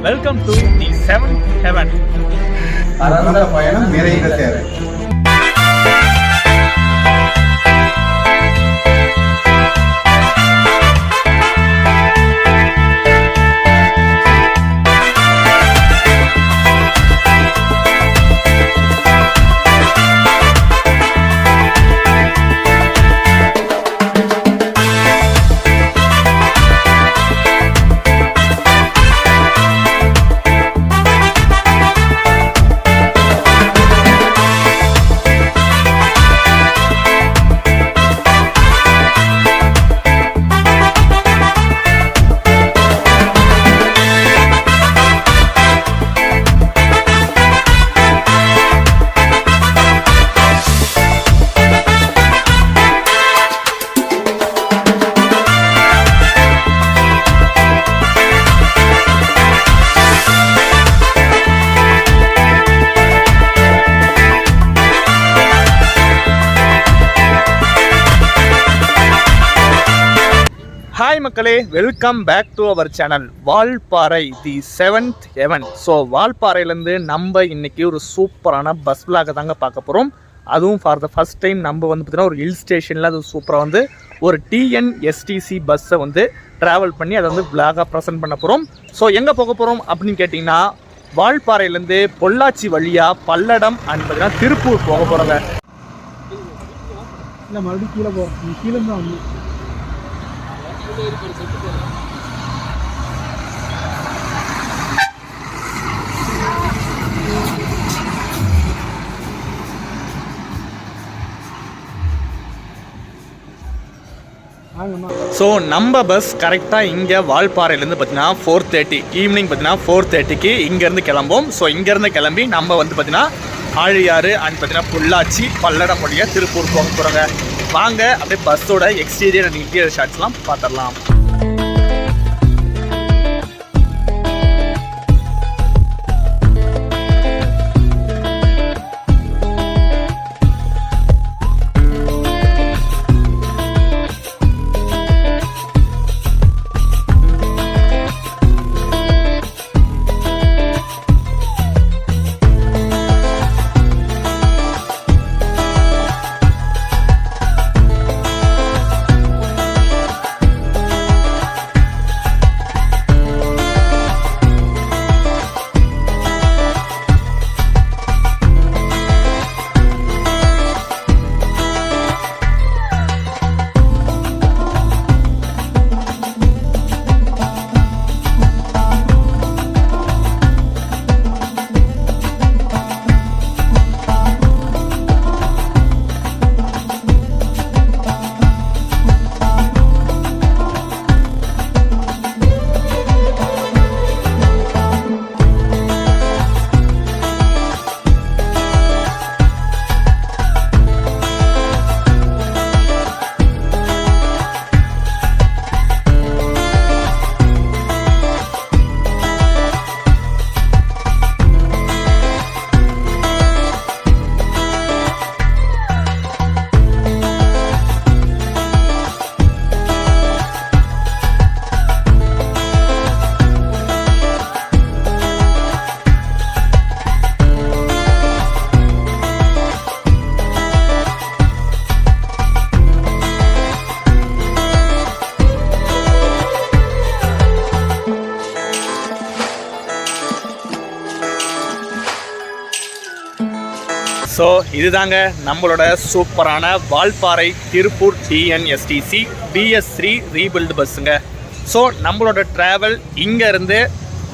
Welcome to the 7th heaven. பரந்த பயணம் நிறைந்த தேவை. ஹாய் மக்களே, welcome back to our channel Valparai the 7th heaven. So வால்பாறையிலேருந்து நம்ம இன்றைக்கி ஒரு சூப்பரான பஸ் விளாக தாங்க பார்க்க போகிறோம். அதுவும் ஃபார் த ஃபஸ்ட் டைம் நம்ம வந்து பார்த்திங்கன்னா ஒரு ஹில் ஸ்டேஷனில் அது சூப்பராக வந்து ஒரு டிஎன்எஸ்டிசி பஸ்ஸை வந்து ட்ராவல் பண்ணி அதை வந்து விளாகாக ப்ரெசென்ட் பண்ண போகிறோம். ஸோ எங்கே போக போகிறோம் அப்படின்னு கேட்டிங்கன்னா வால்பாறையிலேருந்து பொள்ளாச்சி வழியாக பல்லடம் அண்ட் பார்த்திங்கன்னா திருப்பூர் போக போகிறோங்க. இல்லை மறுபடியும் கீழே போகிறோம், கீழே தான் வந்து ஸோ நம்ம பஸ் கரெக்டாக இங்கே வால்பாறையிலேருந்து பார்த்தீங்கன்னா 4:30 ஈவினிங் பார்த்தீங்கன்னா 4:30க்கு இங்கேருந்து கிளம்போம். ஸோ இங்கேருந்து கிளம்பி நம்ம வந்து பார்த்தீங்கன்னா ஆழியாறு அண்ட் பார்த்தீங்கன்னா பொள்ளாச்சி பல்லடம் வழியாக திருப்பூர் போக போகிறோங்க. வாங்க அப்படியே பஸ்ஸோட எக்ஸ்டீரியர் அண்ட் இன்டீரியர் ஷாட்ஸ்லாம் பார்த்துடலாம். ஸோ இதுதாங்க நம்மளோட சூப்பரான Valparai Tiruppur TNSTC BS3 rebuilt பஸ்ஸுங்க. ஸோ நம்மளோட ட்ராவல் இங்கேருந்து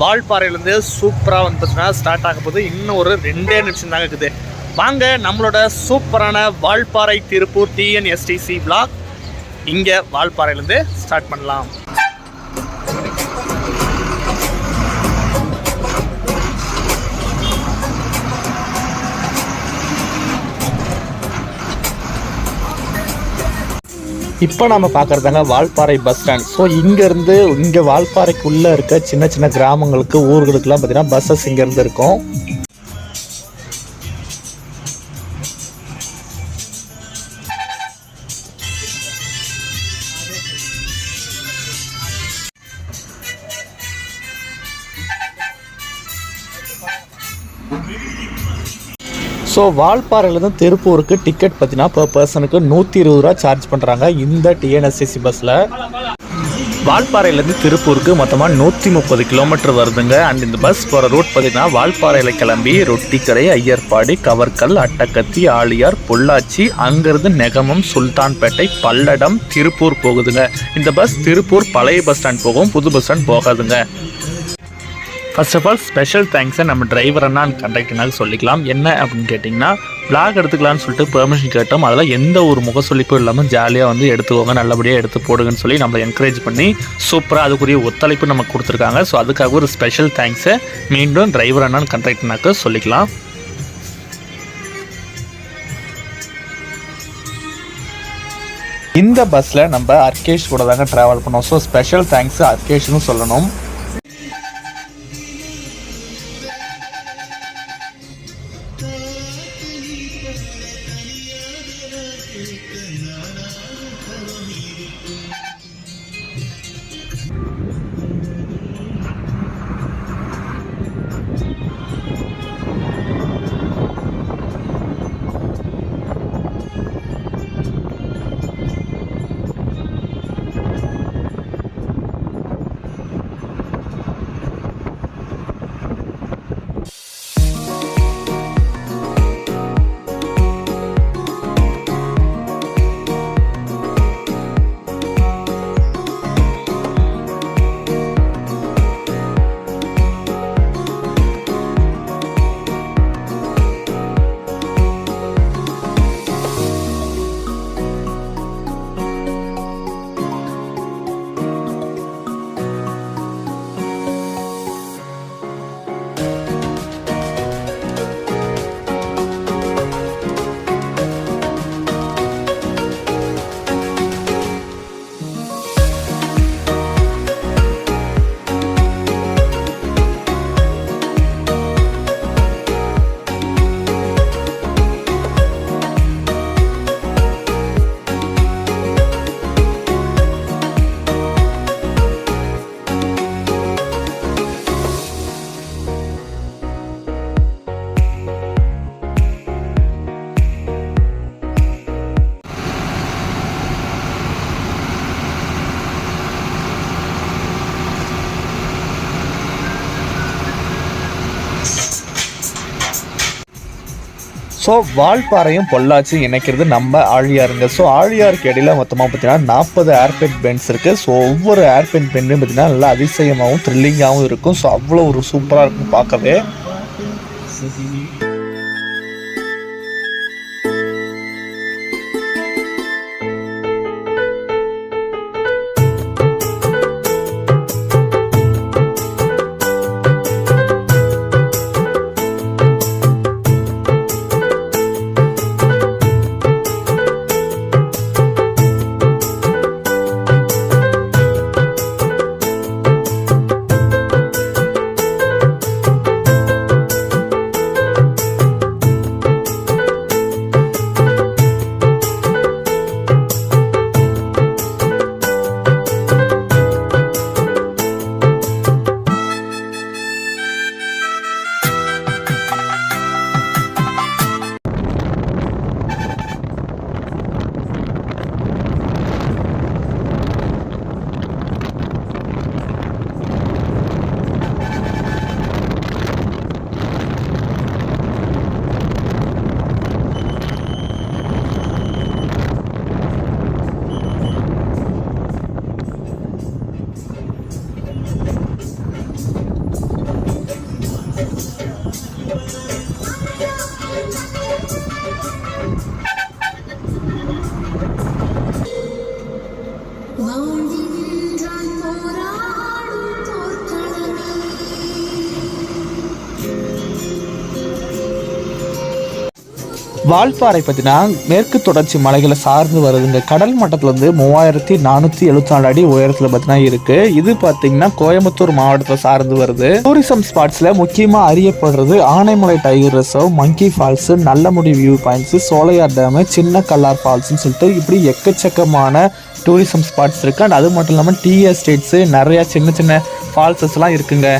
வால்பாறையிலேருந்து சூப்பராக வந்து பார்த்தீங்கன்னா ஸ்டார்ட் ஆக போகுது. இன்னும் ஒரு 2 நிமிஷம் தாங்க இருக்குது. வாங்க நம்மளோட சூப்பரான வால்பாறை திருப்பூர் டிஎன்எஸ்டிசி vlog இங்கே வால்பாறையிலேருந்து ஸ்டார்ட் பண்ணலாம். இப்போ நம்ம பார்க்குறதாங்க வால்பாறை பஸ் ஸ்டாண்ட். ஸோ இங்கேருந்து இங்கே வால்பாறைக்குள்ளே இருக்க சின்ன சின்ன கிராமங்களுக்கு ஊர்களுக்கெல்லாம் பார்த்தீங்கன்னா பஸ்ஸஸ் இங்கேருந்து இருக்கும். ஸோ வால்பாறையிலேருந்து திருப்பூருக்கு டிக்கெட் பார்த்தீங்கன்னா per பர்சனுக்கு 120 ரூபா சார்ஜ் பண்ணுறாங்க இந்த டிஎன்எஸ்சிசி பஸ்ஸில். வால்பாறையிலேருந்து திருப்பூருக்கு மொத்தமாக 130 கிலோமீட்டர் வருதுங்க. அண்ட் இந்த பஸ் போகிற ரூட் பார்த்தீங்கன்னா வால்பாறையில் கிளம்பி ரொட்டிக்கடை, ஐயர்பாடி, கவர்கல், அட்டக்கத்தி, ஆழியார், பொள்ளாச்சி, அங்கேருந்து நெகமம், சுல்தான்பேட்டை, பல்லடம், திருப்பூர் போகுதுங்க. இந்த பஸ் திருப்பூர் பழைய பஸ் ஸ்டாண்ட் போகும், புது பஸ் ஸ்டாண்ட் போகாதுங்க. ஃபர்ஸ்ட் ஆஃப் ஆல் ஸ்பெஷல் தேங்க்ஸை நம்ம டிரைவர் அண்ணா அண்ட் கண்டக்டர்னால சொல்லிக்கலாம். என்ன அப்படின்னு கேட்டிங்கன்னா, பிளாக் எடுத்துக்கலான்னு சொல்லிட்டு பெர்மிஷன் கேட்டோம். அதில் எந்த ஒரு முகசொலிப்பும் இல்லாமல் ஜாலியாக வந்து எடுத்துக்கோங்க, நல்லபடியாக எடுத்து போடுங்கன்னு சொல்லி நம்மளை என்கரேஜ் பண்ணி சூப்பராக அதுக்குரிய ஒத்துழைப்பு நமக்கு கொடுத்துருக்காங்க. ஸோ அதுக்காக ஒரு ஸ்பெஷல் தேங்க்ஸை மீண்டும் டிரைவர் அண்ணா அண்ட் கண்டக்டர்னாக்கு சொல்லிக்கலாம். இந்த பஸ்ஸில் நம்ம அர்கேஷ் கூட தாங்க ட்ராவல் பண்ணோம். ஸோ ஸ்பெஷல் தேங்க்ஸ் அர்கேஷ்னு சொல்லணும். ஸோ வால்பாறையும் பொள்ளாச்சி இணைக்கிறது நம்ம ஆழியாருங்க. ஸோ ஆழியாருக்கு இடையில மொத்தமாக பார்த்தீங்கன்னா 40 ஏர்பென் பென்ஸ் இருக்குது. ஸோ ஒவ்வொரு ஏர்பென் பென்னும் பார்த்தீங்கன்னா நல்லா அதிசயமாகவும் த்ரில்லிங்காகவும் இருக்கும். ஸோ அவ்வளோ ஒரு சூப்பராக இருக்கும் பார்க்கவே. வால்பாறை பார்த்தீங்கன்னா மேற்கு தொடர்ச்சி மலைகளை சார்ந்து வருதுங்க. கடல் மட்டத்திலேருந்து 3474 அடி உயரத்தில் பார்த்தீங்கன்னா இருக்குது. இது பார்த்தீங்கன்னா கோயம்புத்தூர் மாவட்டத்தில் சார்ந்து வருது. டூரிசம் ஸ்பாட்ஸில் முக்கியமாக அறியப்படுறது Anamalai tiger reserve, monkey falls, Nallamudi view points, Sholayar dam, சின்ன கல்லார் ஃபால்ஸ்ன்னு சொல்லிட்டு இப்படி எக்கச்சக்கமான டூரிசம் ஸ்பாட்ஸ் இருக்குது. அண்ட் அது மட்டும் இல்லாமல் டீ எஸ்டேட்ஸு, நிறையா சின்ன சின்ன ஃபால்ஸஸ்லாம் இருக்குங்க.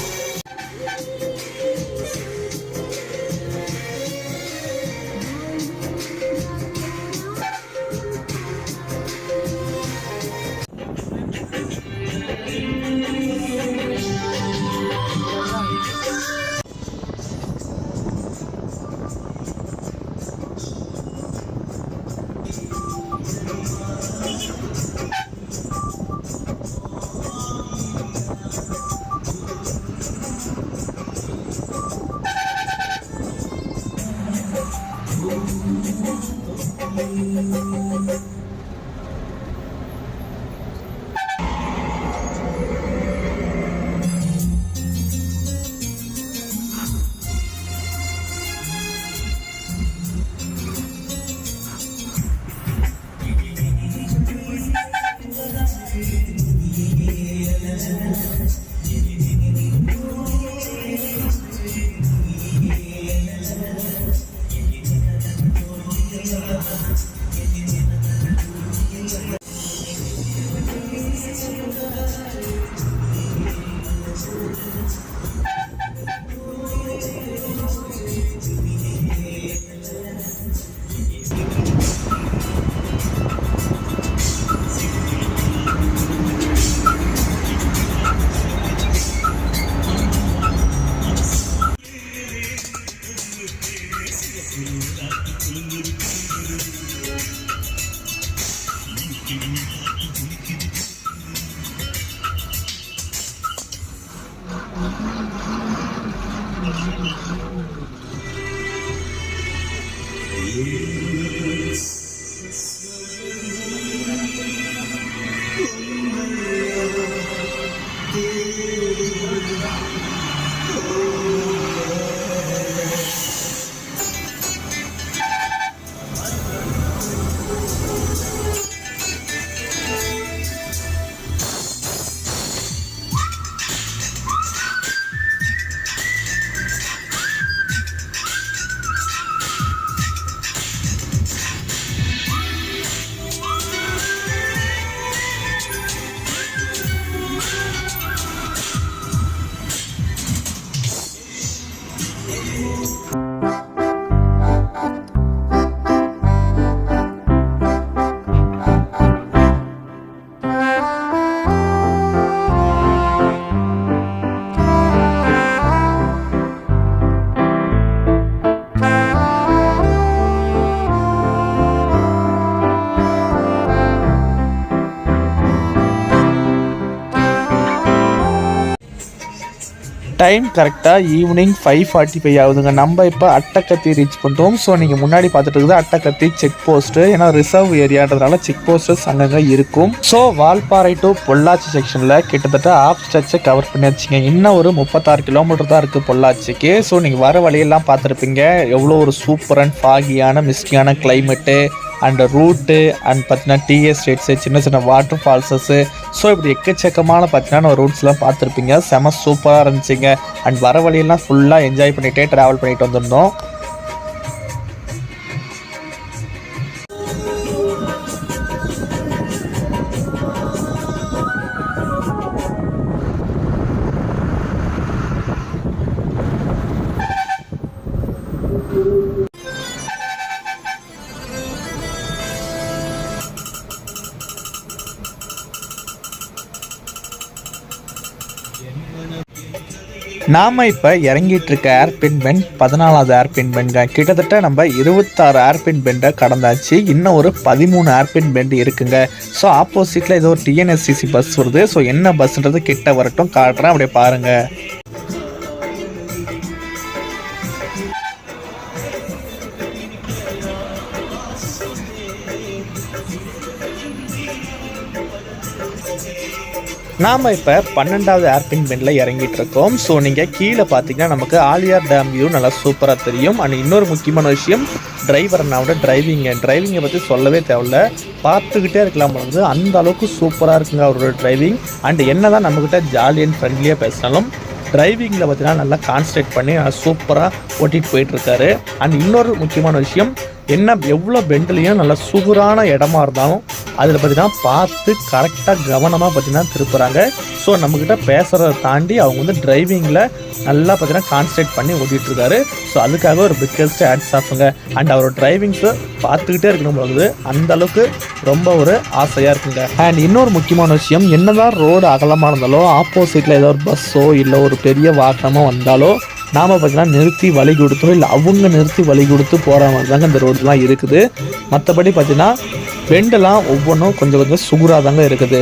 டைம் கரெக்டாக ஈவினிங் 5:45 ஆகுதுங்க. நம்ம இப்போ அட்டக்கத்தி ரீச் பண்ணிட்டோம். ஸோ நீங்கள் முன்னாடி பார்த்துட்டு இருக்குது அட்டக்கத்தி செக் போஸ்ட்டு. ஏன்னா ரிசர்வ் ஏரியான்றதுனால செக் போஸ்டர்ஸ் அங்கங்கே இருக்கும். ஸோ வால்பாறை டு பொள்ளாச்சி செக்ஷனில் கிட்டத்தட்ட ஆஃப் ஸ்ட்ரெச்சை கவர் பண்ணியாச்சுங்க. இன்னும் ஒரு 36 கிலோமீட்டர் தான் இருக்குது பொள்ளாச்சிக்கு. ஸோ நீங்கள் வர வழியெல்லாம் பார்த்துருப்பீங்க எவ்வளோ ஒரு சூப்பர் அண்ட் ஃபாகியான மிஸ்டியான கிளைமேட்டு அண்ட் ரூட்டு அண்ட் பார்த்தீங்கன்னா டீ எஸ்டேட்ஸு, சின்ன சின்ன வாட்டர் ஃபால்ஸஸ்ஸு. ஸோ இப்படி எக்கச்சக்கமான பார்த்தீங்கன்னா ரூட்ஸ்லாம் பார்த்துருப்பீங்க. செம சூப்பராக இருந்துச்சுங்க. அண்ட் வர வழியெல்லாம் ஃபுல்லாக என்ஜாய் பண்ணிகிட்டே ட்ராவல் பண்ணிட்டு வந்திருந்தோம். நாம் இப்போ இறங்கிட்டு இருக்க ஏர்பின் பெண்ட் 14வது ஏர்பின் பெண்ட்ங்க. கிட்டத்தட்ட நம்ம 26 ஏர்பின் பெண்டை கடந்தாச்சு. இன்னும் ஒரு 13 ஏர்பின் பெண்ட் இருக்குங்க. ஸோ ஆப்போசிட்டில் ஏதோ ஒரு டிஎன்எஸ்சிசி பஸ் வருது. ஸோ என்ன பஸ்ன்றது கிட்ட வரட்டும் காட்டுறேன், அப்படியே பாருங்கள். நாம் இப்போ 12வது ஏர்பின் பெண்டில் இறங்கிட்டு இருக்கோம். ஸோ நீங்கள் கீழே பார்த்தீங்கன்னா நமக்கு ஆலியார் டேம் வியூ நல்லா சூப்பராக தெரியும். அண்ட் இன்னொரு முக்கியமான விஷயம் டிரைவர் அண்ணாவோட டிரைவிங்கை பற்றி சொல்லவே தேவையில்ல. பார்த்துக்கிட்டே இருக்கலாம் வந்து அந்த அளவுக்கு சூப்பராக இருக்குங்க அவரோட டிரைவிங். அண்ட் என்ன தான் நம்மக்கிட்ட ஜாலி அண்ட் ஃப்ரெண்ட்லியாக பேசினாலும் டிரைவிங்கில் பார்த்தீங்கன்னா நல்லா கான்சன்ட்ரேட் பண்ணி சூப்பராக ஓட்டிகிட்டு போயிட்டுருக்காரு. அண்ட் இன்னொரு முக்கியமான விஷயம் என்ன, எவ்வளோ பெண்ட்லேயும் நல்லா சூப்பரான இடமா இருந்தாலும் அதில் பார்த்தீங்கன்னா பார்த்து கரெக்டாக கவனமாக பார்த்தீங்கன்னா திருப்புறாங்க. ஸோ நம்மக்கிட்ட பேசுகிறத தாண்டி அவங்க வந்து டிரைவிங்கில் நல்லா பார்த்தீங்கன்னா கான்சன்ட்ரேட் பண்ணி ஓட்டிகிட்ருக்காரு. ஸோ அதுக்காக ஒரு பிக்கஸ்ட் ஹேட்ஸ் ஆஃப்ங்க. அண்ட் அவரோட டிரைவிங்ஸை பார்த்துக்கிட்டே இருக்கணும்போது அந்தளவுக்கு ரொம்ப ஒரு ஆசையாக இருக்குங்க. அண்ட் இன்னொரு முக்கியமான விஷயம், என்னதான் ரோடு அகலமாக இருந்தாலோ ஆப்போசிட்டில் ஏதோ ஒரு பஸ்ஸோ இல்லை ஒரு பெரிய வாகனமோ வந்தாலோ நாம் பார்த்தீங்கன்னா நிறுத்தி வழி கொடுத்தோ இல்லை அவங்க நிறுத்தி வழி கொடுத்து போகிற மாதிரி தாங்க இந்த ரோடுலாம் இருக்குது. மற்றபடி பார்த்தீங்கன்னா பெண்டெல்லாம் ஒவ்வொன்றும் கொஞ்சம் கொஞ்சம் சுகுராக தாங்க இருக்குது.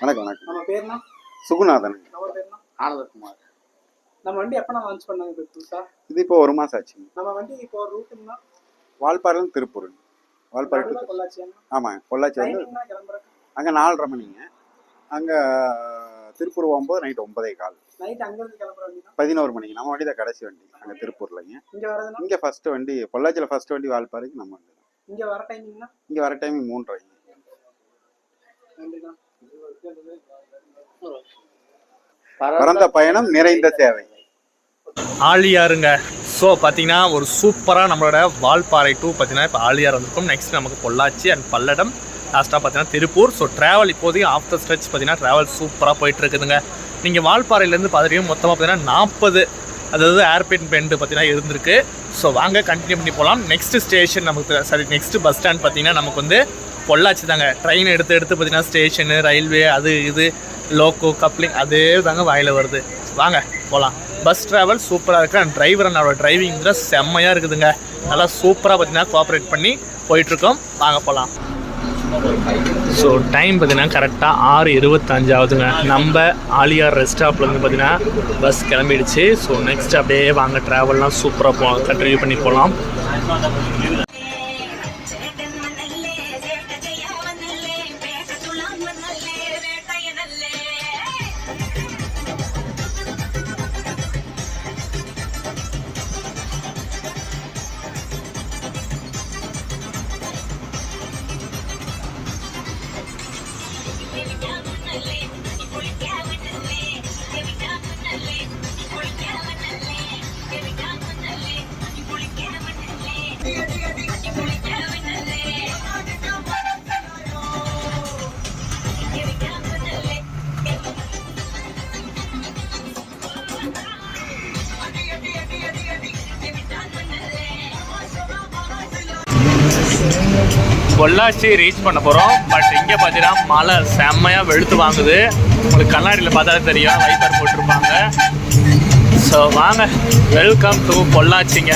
வணக்கம். நம்ம பேர்னா? சுகுநாதன். நம்ம பேர்னா? ஆனந்தகுமார். நம்ம வண்டி எப்போ நான் லான்ச் பண்ணாங்க இப்போ புதுசா? இது இப்போ 1 மாதம் ஆச்சுங்க. நம்ம வண்டி இப்போ ரூட்டுன்னா வால்பாறையிலேருந்து திருப்பூர். வால்பாறை டு பொள்ளாச்சியா? ஆமாம், பொள்ளாச்சி வந்து கிளம்புறேன். அங்கே 4:30 மணிங்க. அங்கே திருப்பூர் போகும்போது நைட் 9:15. நைட் அங்கேருந்து கிளம்புற வண்டி 11 மணிக்கு. நம்ம வண்டி தான் கடைசி வண்டி அங்கே திருப்பூர்லைங்க. இங்கே வரதுன்னா? இங்கே ஃபர்ஸ்ட் வண்டி பொள்ளாச்சியில் ஃபர்ஸ்ட் வண்டி வால்பாறைக்கு நம்ம வண்டி. இங்கே வர டைமிங்னா? இங்கே வர டைமிங் 3:30. நன்றிண்ணா. பரந்த பயணம் நிறைந்த சேவை. ஆழியாருங்க. ஸோ பார்த்தீங்கன்னா ஒரு சூப்பராக நம்மளோட வால்பாறை டூ பார்த்தீங்கன்னா இப்போ ஆழியார் வந்திருக்கும். நெக்ஸ்ட் நமக்கு பொள்ளாச்சி அண்ட் பல்லடம், லாஸ்ட்டாக பார்த்தீங்கன்னா திருப்பூர். ஸோ ட்ராவல் இப்போதைக்கு ஆஃப்டர் ஸ்ட்ரெச் பார்த்தீங்கன்னா ட்ராவல் சூப்பராக போயிட்டுருக்குதுங்க. நீங்கள் வால்பாறையிலேருந்து பார்த்துட்டீங்க மொத்தமாக பார்த்தீங்கன்னா 40 அதாவது ஏர்பின் பெண்டு பார்த்தீங்கன்னா இருந்திருக்கு. ஸோ வாங்க கண்டினியூ பண்ணி போகலாம். நெக்ஸ்ட் ஸ்டேஷன் நமக்கு நெக்ஸ்ட் பஸ் ஸ்டாண்ட் பார்த்தீங்கன்னா நமக்கு வந்து பொள்ளாச்சி தாங்க. ட்ரெயின் எடுத்து பார்த்தீங்கன்னா ஸ்டேஷனு, ரயில்வே, அது இது லோக்கோ கப்ளிங் அதே தாங்க வாயில் வருது. வாங்க போகலாம். பஸ் ட்ராவல் சூப்பராக இருக்குது. அண்ட் டிரைவர் என்னோட டிரைவிங் தான் செம்மையாக இருக்குதுங்க. நல்லா சூப்பராக பார்த்தீங்கன்னா கோஆப்ரேட் பண்ணி போயிட்டுருக்கோம். வாங்க போகலாம். ஸோ டைம் பார்த்தீங்கன்னா கரெக்டாக 6:25 ஆகுதுங்க. நம்ம ஆலியார் ரெஸ்ட் ஸ்டாப்லேருந்து பார்த்தீங்கன்னா பஸ் கிளம்பிடுச்சு. ஸோ நெக்ஸ்ட் அப்படியே வாங்க ட்ராவல்லாம் சூப்பராக கண்டினியூ பண்ணி போகலாம். பொள்ளாச்சி ரீச் பண்ண போகிறோம். பட் இங்கே பார்த்தீங்கன்னா மழை செம்மையாக வெளுத்து வாங்குது. உங்களுக்கு கண்ணாடியில் பார்த்தாலே தெரியும், வைப்பர் போட்டிருப்பாங்க. ஸோ வாங்க, வெல்கம் டு பொள்ளாச்சிங்க.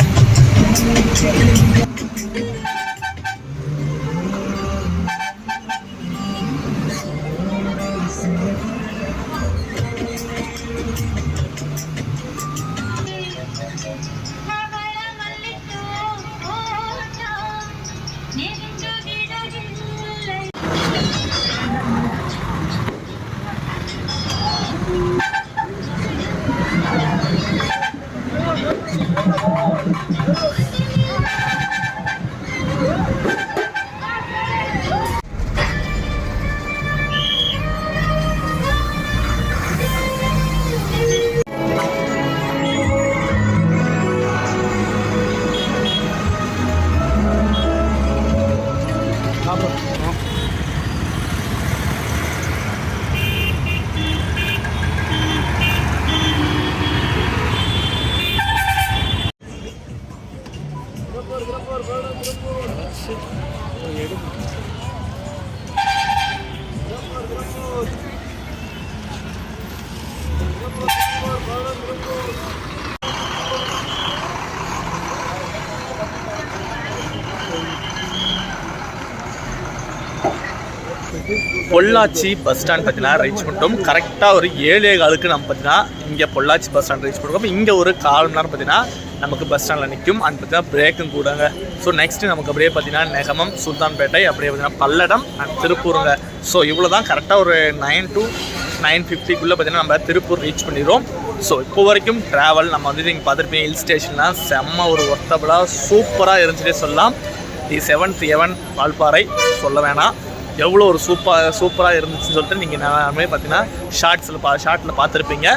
பொள்ளாச்சி பஸ் ஸ்டாண்ட் பார்த்தீங்கன்னா ரீச் பண்ணிட்டோம். கரெக்டாக ஒரு 7:15 நம்ம பார்த்தீங்கன்னா இங்கே பொள்ளாச்சி பஸ் ஸ்டாண்ட் ரீச் பண்ணிருக்கோம். இங்கே ஒரு 1/4 மணி நேரம் பார்த்தீங்கன்னா நமக்கு பஸ் ஸ்டாண்டில் நிற்கும். அண்ட் பார்த்தீங்கன்னா பிரேக்கும் கூடங்க. ஸோ நெக்ஸ்ட்டு நமக்கு அப்படியே பார்த்தீங்கன்னா நெகமம், சுல்தான்பேட்டை, அப்படியே பார்த்தீங்கன்னா பல்லடம் அண்ட் திருப்பூருங்க. ஸோ இவ்வளோ தான். கரெக்டாக ஒரு 9 to 9:50 பார்த்தீங்கன்னா நம்ம திருப்பூர் ரீச் பண்ணிடுவோம். ஸோ இப்போ வரைக்கும் ட்ராவல் நம்ம வந்து நீங்கள் பார்த்துருப்பீங்க, ஹில் ஸ்டேஷன்லாம் செம்ம ஒரு ஒர்த்தபுளாக சூப்பராக இருந்துச்சுட்டே சொல்லலாம். தி 7th heaven வால்பாறை சொல்ல வேணாம், எவ்வளோ ஒரு சூப்பராக இருந்துச்சுன்னு சொல்லிட்டு நீங்கள் எல்லாமே பார்த்தீங்கன்னா ஷார்ட்டில் பார்த்துருப்பீங்க.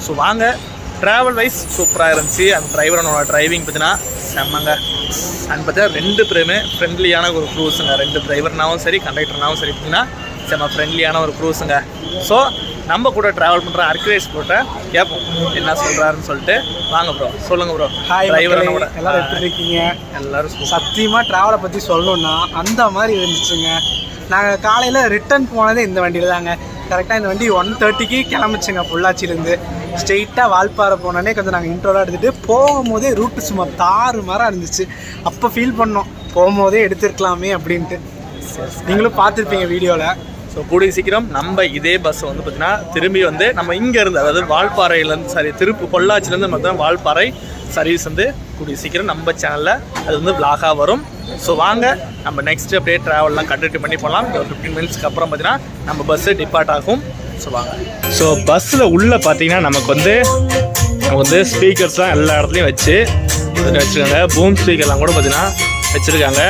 ஸோ வாங்க, ட்ராவல் வைஸ் சூப்பராக இருந்துச்சு. அந்த டிரைவரோட டிரைவிங் பார்த்தீங்கன்னா செம்மங்க. அண்ட் பார்த்தீங்கன்னா 2 பேருமே ஃப்ரெண்ட்லியான ஒரு க்ரூஸுங்க. 2 டிரைவர்னாவும் சரி கண்டக்டர்னாவும் சரி பார்த்தீங்கன்னா செம்ம ஃப்ரெண்ட்லியான ஒரு க்ரூஸுங்க. ஸோ நம்ம கூட ட்ராவல் பண்ணுற அர்கரேஷ் போட்ட கேட்போம் என்ன சொல்கிறாருன்னு சொல்லிட்டு. வாங்க ப்ரோ, சொல்லுங்கள் ப்ரோ. டிரைவரோட எல்லோரும் எப்படி இருக்கீங்க? எல்லோரும் சத்தியமாக ட்ராவலை பற்றி சொல்லணுன்னா அந்த மாதிரி இருந்துச்சுங்க. நாங்கள் காலையில் ரிட்டர்ன் போனதே இந்த வண்டியில் தாங்க. கரெக்டாக இந்த வண்டி 1:30க்கு கிளம்பிச்சுங்க. பொள்ளாச்சியிலேருந்து ஸ்ட்ரெயிட்டாக வால்பாறை போனோடனே கொஞ்சம் நாங்கள் இன்ட்ரோலாக எடுத்துகிட்டு போகும்போதே ரூட்டு சும்மா தாறுமாறாக இருந்துச்சு. அப்போ ஃபீல் பண்ணோம், போகும்போதே எடுத்துருக்கலாமே அப்படின்ட்டு. நீங்களும் பார்த்துருப்பீங்க வீடியோவில். ஸோ கூடிய சீக்கிரம் நம்ம இதே பஸ் வந்து பார்த்திங்கன்னா திரும்பி வந்து நம்ம இங்கேருந்து அதாவது வால்பாறையிலேருந்து பொள்ளாச்சிலேருந்து பார்த்தீங்கன்னா வால்பாறை சர்வீஸ் வந்து கூடிய சீக்கிரம் நம்ம சேனலில் அது வந்து விலாகாக வரும். ஸோ வாங்க நம்ம நெக்ஸ்ட் அப்படியே ட்ராவல்லாம் கண்டினியூ பண்ணி போகலாம். ஒரு 15 மினிட்ஸ்க்கு அப்புறம் பார்த்தீங்கன்னா நம்ம பஸ்ஸு டிபார்ட் ஆகும். ஸோ வாங்க. ஸோ பஸ்ஸில் உள்ளே பார்த்தீங்கன்னா நமக்கு வந்து ஸ்பீக்கர்ஸ்லாம் எல்லா இடத்துலையும் வச்சுருக்காங்க. பூம் ஸ்பீக்கர்லாம் கூட பார்த்தீங்கன்னா வச்சுருக்காங்க.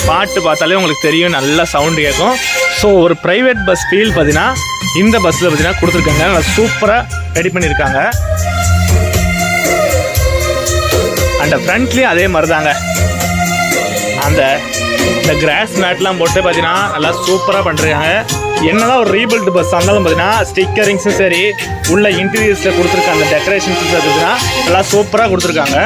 பாட்டு பார்த்தாலே உங்களுக்கு தெரியும், நல்லா சவுண்டு கேட்கும். ஸோ ஒரு ப்ரைவேட் பஸ் ஃபீல் பார்த்தீங்கன்னா இந்த பஸ்ஸில் பார்த்தீங்கன்னா கொடுத்துருக்காங்க. நல்லா சூப்பராக ரெடி பண்ணியிருக்காங்க. அந்த ஃப்ரண்ட்லேயும் அதே மாதிரி தாங்க, இந்த கிராஸ் மேட்லாம் போட்டு பார்த்தீங்கன்னா நல்லா சூப்பராக பண்ணிருக்காங்க. என்னதான் ஒரு ரீபில்ட் பஸ் இருந்தாலும் பார்த்தீங்கன்னா ஸ்டிக்கரிங்ஸும் சரி, உள்ள இன்டீரியர்ஸில் கொடுத்துருக்க அந்த டெக்கரேஷன்ஸும் பார்த்தீங்கன்னா நல்லா சூப்பராக கொடுத்துருக்காங்க.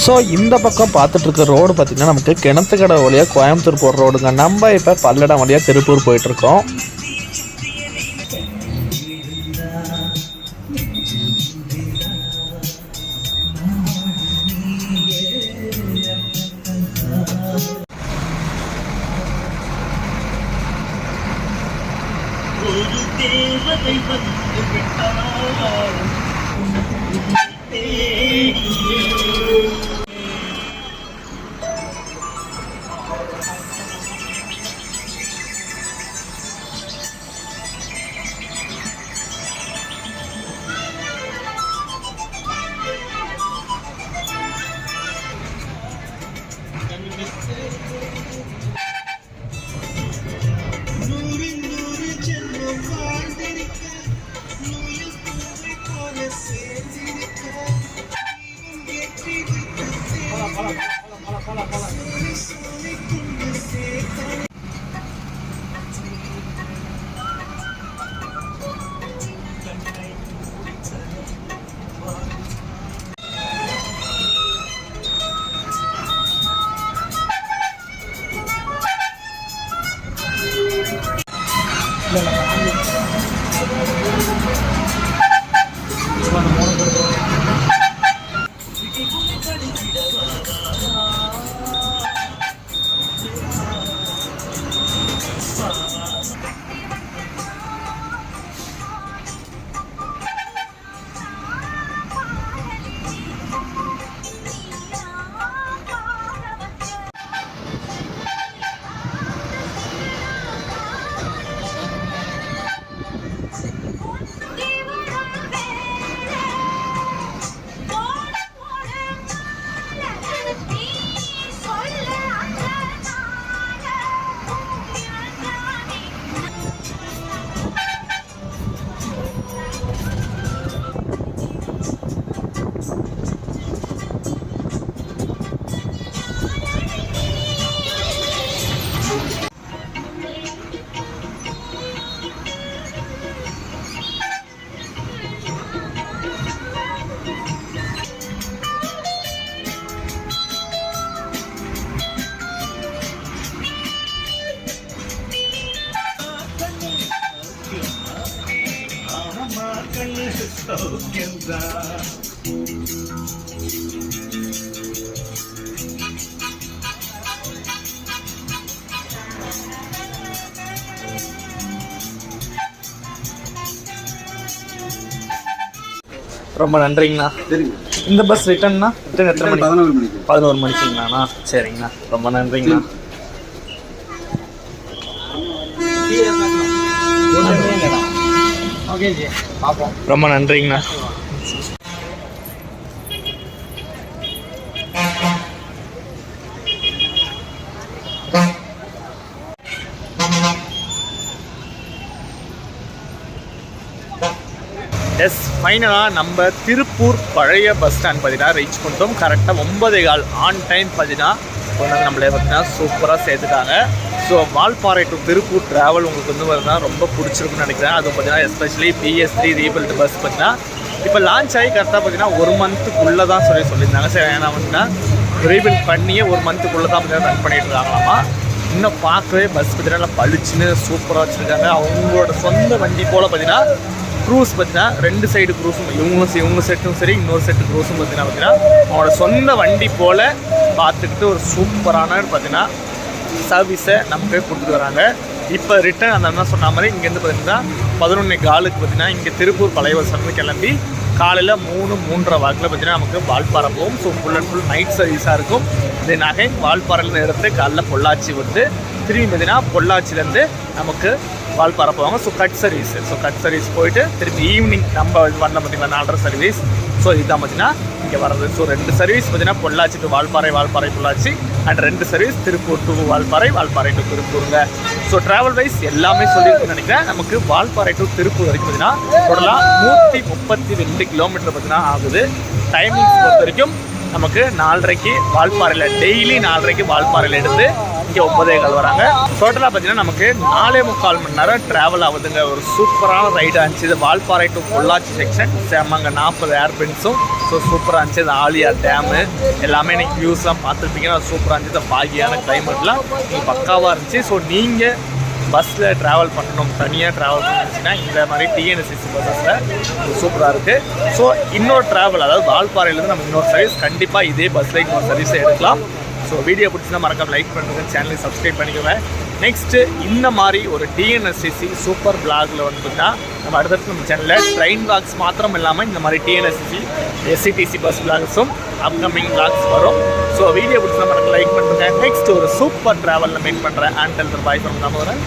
ஸோ இந்த பக்கம் பார்த்துட்டு இருக்க ரோடு பார்த்திங்கன்னா நமக்கு கிணத்துக்கடை வழியாக கோயம்புத்தூர் போகிற ரோடுங்க. நம்ம இப்போ பல்லடம் வழியாக திருப்பூர் போயிட்டுருக்கோம். ரொம்ப நன்றிங்கண்ணா. சரிங்க. இந்த பஸ் ரிட்டர்ன்னா எத்தனை மணி? 11 மணிக்கு. 11 மணிக்குங்கண்ணா. சரிங்கண்ணா, ரொம்ப நன்றிங்கண்ணா. ரொம்ப நன்றிங்கண்ணா. எஸ், ஃபைனலாக நம்ம திருப்பூர் பழைய பஸ் ஸ்டாண்ட் பார்த்தீங்கன்னா ரீச் பண்ணிட்டோம். கரெக்டாக 9:15 ஆன் டைம் பார்த்தீங்கன்னா கொண்டு நம்மளே பார்த்தீங்கன்னா சூப்பராக சேர்த்துட்டாங்க. So Valparai to Tiruppur travel உங்களுக்கு வந்து பார்த்தீங்கன்னா ரொம்ப பிடிச்சிருக்குன்னு நினைக்கிறேன். அதுவும் பார்த்தீங்கன்னா எஸ்பெஷலி BS3 ரீபில்ட் பஸ் பார்த்தீங்கன்னா இப்போ லான்ச் ஆகி கரெக்டாக பார்த்தீங்கன்னா 1 மந்த்துக்குள்ளே தான் சொல்லியிருந்தாங்க. சரி, ஏன்னா பார்த்தீங்கன்னா ரீபில்ட் பண்ணியே 1 மந்த்துக்குள்ளே தான் பார்த்தீங்கன்னா ரன் பண்ணிட்டு இருக்காங்களாமா. இன்னும் பார்க்கவே பஸ் பார்த்தீங்கன்னா பளிச்சுன்னு சூப்பராக வச்சுருக்காங்க. அவங்களோட சொந்த வண்டி போல் பார்த்தீங்கன்னா க்ரூஸ் பார்த்தீங்கன்னா 2 சைடு க்ரூஸும் இவங்க செட்டும் சரி, இன்னொரு செட்டு க்ரூஸும் பார்த்தீங்கன்னா அவங்களோட சொந்த வண்டி போல் பார்த்துக்கிட்டு ஒரு சூப்பரான பார்த்தீங்கன்னா சர்வீஸை நமக்கு கொடுத்துட்டு வராங்க. இப்போ ரிட்டர்ன் அந்த அண்ணா சொன்ன மாதிரி இங்கேருந்து பார்த்தீங்கன்னா 11:15 பார்த்தீங்கன்னா இங்கே திருப்பூர் பழைய பஸ் வந்து கிளம்பி காலையில் 3-3:30 வாக்கில் பார்த்தீங்கன்னா நமக்கு வால்பாறை போகும். So full and full night சர்வீஸாக இருக்கும். இது நகை வால்பாறையிலேருந்து எடுத்து காலைல பொள்ளாச்சி வந்து திரும்பி பார்த்தீங்கன்னா பொள்ளாச்சிலேருந்து நமக்கு வால்பாறை போவாங்க. ஸோ கட் சர்வீஸ் போயிட்டு திரும்பி ஈவினிங் நம்ம வரல பார்த்தீங்கன்னா 4:30 சர்வீஸ். ஸோ இதுதான் பார்த்தீங்கன்னா இங்கே வர்றது. ஸோ 2 சர்வீஸ் பார்த்தீங்கன்னா Pollachi to Valparai Pollachi and 2 service Tiruppur to Valparai to திருப்பூருங்க. ஸோ ட்ராவல் வைஸ் எல்லாமே சொல்லியிருக்குன்னு நினைக்கிறேன். நமக்கு வால்பாறை டு திருப்பூர் வரைக்கும் பார்த்தீங்கன்னா டோட்டலாக 132 கிலோமீட்டர் பார்த்தீங்கன்னா ஆகுது. டைமிங்ஸ் பொறுத்த வரைக்கும் நமக்கு 4:30க்கு வால்பாறையில் டெய்லி 4:30க்கு வால்பாறையில் எடுத்து இங்கே 9:15 வராங்க. டோட்டலாக பார்த்தீங்கன்னா நமக்கு 4.25 மணி நேரம் ட்ராவல் ஆகுதுங்க. ஒரு சூப்பரான ரைடாக இருந்துச்சு. இது வால்பாறை டு பொள்ளாச்சி செக்ஷன் செம்மங்க 40 ஏர்பின்ஸும். ஸோ சூப்பராக இருந்துச்சு. இது ஆலியார் டேமு எல்லாமே நீங்கள் வியூஸ்லாம் பார்த்துருப்பீங்கன்னா சூப்பராக இருந்துச்சு. இந்த பாகியான கிளைமேட்லாம் பக்காவாக இருந்துச்சு. ஸோ நீங்கள் பஸ்ஸில் ட்ராவல் பண்ணணும், தனியாக ட்ராவல் பண்ணிச்சுன்னா இந்த மாதிரி டிஎன்எஸ்சிசி பஸ்ஸில் சூப்பராக இருக்குது. ஸோ இன்னொரு ட்ராவல் அதாவது வால்பாறையிலேருந்து நம்ம இன்னொரு சர்வீஸ் கண்டிப்பாக இதே பஸ்ஸில் இன்னொரு சர்வீஸை எடுக்கலாம். ஸோ வீடியோ பிடிச்சினா மறக்காம லைக் பண்ணுங்கள், சேனலை சப்ஸ்கிரைப் பண்ணிக்கோங்க. நெக்ஸ்ட்டு இந்த மாதிரி ஒரு டிஎன்எஸ்சிசி சூப்பர் பிளாகில் வந்துட்டா நம்ம அடுத்தடுத்து நம்ம சேனலில் ட்ரெயின் பிளாக்ஸ் மாத்திரம் இல்லாமல் இந்த மாதிரி டிஎன்எஸ்சிசி எஸ்சிடிசி பஸ் பிளாக்ஸும் அப்கமிங் பிளாக்ஸ் வரும். ஸோ வீடியோ பிடிச்சினா மறக்காம லைக் பண்ணுங்கள். நெக்ஸ்ட் ஒரு சூப்பர் ட்ராவலில் மீட் பண்ணுறேன். And bye from Damodaran.